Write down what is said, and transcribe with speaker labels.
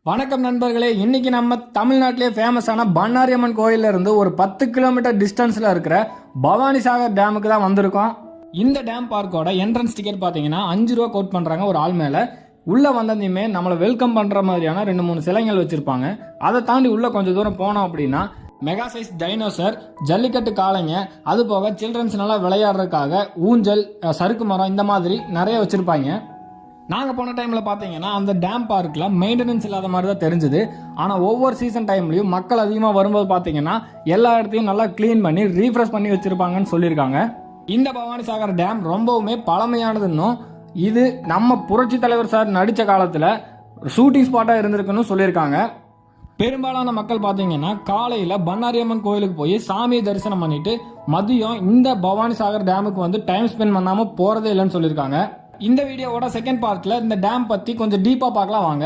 Speaker 1: வணக்கம் நண்பர்களே, இன்னைக்கு நம்ம தமிழ்நாட்டிலே ஃபேமஸான பண்ணாரியம்மன் கோயில்ல இருந்து ஒரு 10 கிலோமீட்டர் டிஸ்டன்ஸ்ல இருக்கிற பவானிசாகர் டேமுக்கு தான் வந்திருக்கோம். இந்த டேம் பார்க்கோட என்ட்ரன்ஸ் டிக்கெட் பார்த்தீங்கன்னா 5 ரூபா கோட் பண்றாங்க ஒரு ஆள் மேல. உள்ள வந்ததையுமே நம்மளை வெல்கம் பண்ற மாதிரியான 2-3 சிலைகள் வச்சிருப்பாங்க. அதை தாண்டி உள்ள கொஞ்சம் தூரம் போனோம் அப்படின்னா மெகா சைஸ் டைனோசர், ஜல்லிக்கட்டு காளைங்க, அது போக சில்ட்ரன்ஸ் நல்லா விளையாடுறதுக்காக ஊஞ்சல், சறுக்கு மரம் இந்த மாதிரி நிறைய வச்சிருப்பாங்க. நாங்கள் போன டைமில் பார்த்தீங்கன்னா அந்த டேம் பார்க்கில் மெயின்டெனன்ஸ் இல்லாத மாதிரி தான் தெரிஞ்சுது. ஆனால் ஒவ்வொரு சீசன் டைம்லையும் மக்கள் அதிகமாக வரும்போது பார்த்தீங்கன்னா எல்லா இடத்தையும் நல்லா க்ளீன் பண்ணி ரீஃப்ரெஷ் பண்ணி வச்சுருப்பாங்கன்னு சொல்லியிருக்காங்க. இந்த பவானிசாகர் டேம் ரொம்பவுமே பழமையானதுன்னும் இது நம்ம புரட்சி தலைவர் சார் நடித்த காலத்தில் ஷூட்டிங் ஸ்பாட்டாக இருந்திருக்குன்னு சொல்லியிருக்காங்க. பெரும்பாலான மக்கள் பார்த்தீங்கன்னா காலையில் பண்ணாரியம்மன் கோயிலுக்கு போய் சாமியை தரிசனம் பண்ணிட்டு மதியம் இந்த பவானிசாகர் டேமுக்கு வந்து டைம் ஸ்பெண்ட் பண்ணாமல் போகிறதே இல்லைன்னு சொல்லியிருக்காங்க. இந்த வீடியோவோட செகண்ட் பார்ட்ல இந்த டேம் பற்றி கொஞ்சம் டீப்பாக பார்க்கலாம் வாங்க.